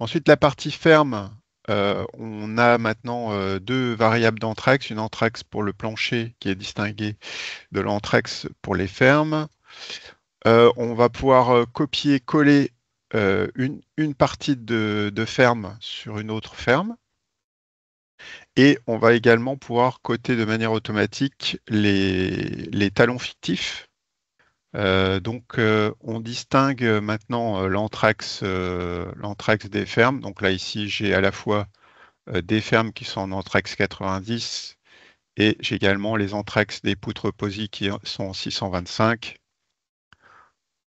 Ensuite, la partie ferme, on a maintenant deux variables d'entraxe, une entraxe pour le plancher qui est distinguée de l'entraxe pour les fermes. On va pouvoir copier-coller une partie de ferme sur une autre ferme. Et on va également pouvoir coter de manière automatique les talons fictifs. On distingue maintenant l'anthrax des fermes. Donc là, ici, j'ai à la fois des fermes qui sont en anthrax 90 et j'ai également les anthrax des poutres posy qui sont en 625.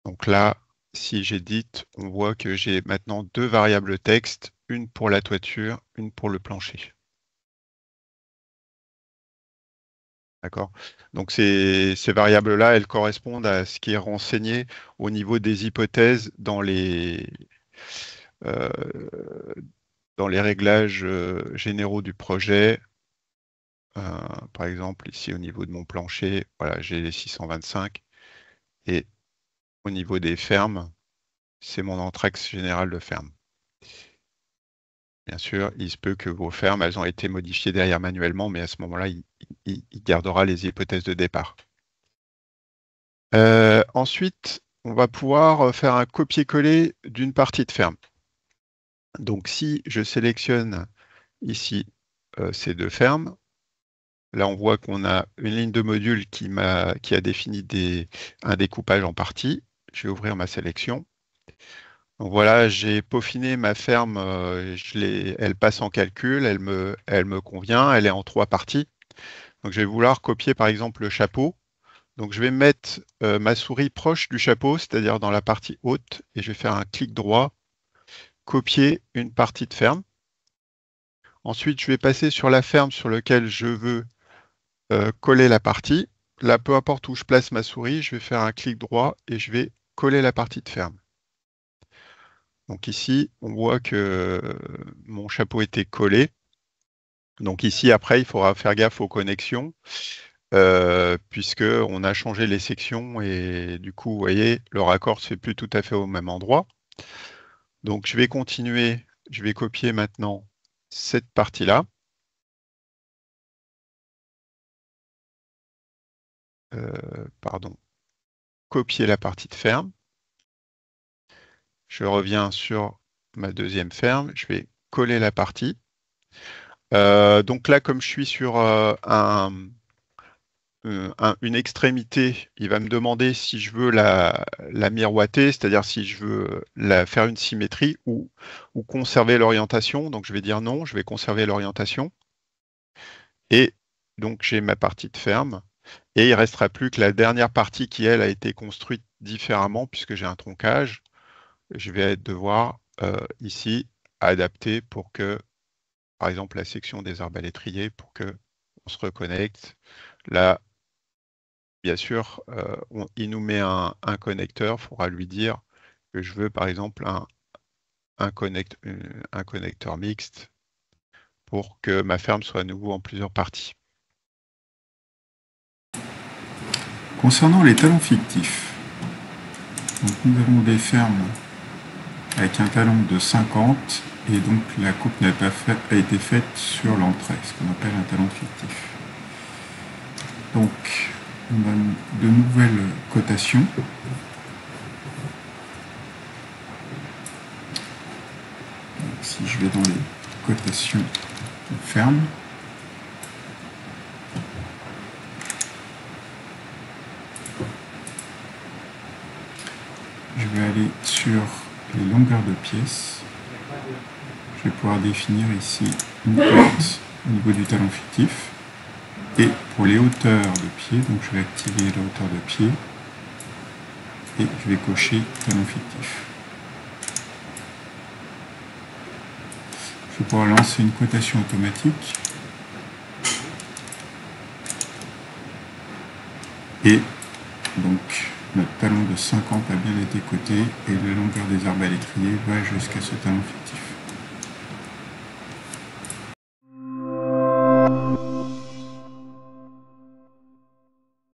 Donc là, si j'édite, on voit que j'ai maintenant deux variables texte, une pour la toiture, une pour le plancher. D'accord. Donc ces variables-là, elles correspondent à ce qui est renseigné au niveau des hypothèses euh, dans les réglages généraux du projet. Par exemple, ici au niveau de mon plancher, voilà, j'ai les 625. Et au niveau des fermes, c'est mon anthrax général de ferme. Bien sûr, il se peut que vos fermes, elles ont été modifiées derrière manuellement, mais à ce moment-là, il gardera les hypothèses de départ. Ensuite, on va pouvoir faire un copier-coller d'une partie de ferme. Donc si je sélectionne ici ces deux fermes, là on voit qu'on a une ligne de module qui a défini un découpage en parties. Je vais ouvrir ma sélection. Donc voilà, j'ai peaufiné ma ferme, elle passe en calcul, elle me convient, elle est en trois parties. Donc je vais vouloir copier par exemple le chapeau. Donc je vais mettre ma souris proche du chapeau, c'est-à-dire dans la partie haute, et je vais faire un clic droit, copier une partie de ferme. Ensuite, je vais passer sur la ferme sur laquelle je veux coller la partie. Là, peu importe où je place ma souris, je vais faire un clic droit et je vais coller la partie de ferme. Donc ici, on voit que mon chapeau était collé. Donc ici, après, il faudra faire gaffe aux connexions, puisqu'on a changé les sections et du coup, vous voyez, le raccord ne se fait plus tout à fait au même endroit. Donc je vais continuer, je vais copier maintenant cette partie-là. Pardon, copier la partie de ferme. Je reviens sur ma deuxième ferme, je vais coller la partie. Donc là, comme je suis sur une extrémité, il va me demander si je veux la miroiter, c'est-à-dire si je veux faire une symétrie ou conserver l'orientation. Donc je vais dire non, je vais conserver l'orientation. Et donc j'ai ma partie de ferme. Et il ne restera plus que la dernière partie qui, elle, a été construite différemment puisque j'ai un troncage. Je vais devoir ici adapter pour que, par exemple, la section des arbalétriers, pour que on se reconnecte. Là, bien sûr, il nous met un connecteur. Il faudra lui dire que je veux, par exemple, un connecteur mixte pour que ma ferme soit à nouveau en plusieurs parties. Concernant les talons fictifs, donc nous avons des fermes avec un talon de 50 et donc la coupe n'a pas été faite sur l'entrée, ce qu'on appelle un talon fictif. Donc on a de nouvelles cotations. Donc, si je vais dans les cotations de ferme, je vais aller sur les longueurs de pièces. Je vais pouvoir définir ici une cote au niveau du talon fictif. Et pour les hauteurs de pied, donc je vais activer la hauteur de pied et je vais cocher talon fictif. Je vais pouvoir lancer une cotation automatique et donc notre talon de 50 a bien été coté et la longueur des arbalétriers va jusqu'à ce talon fictif.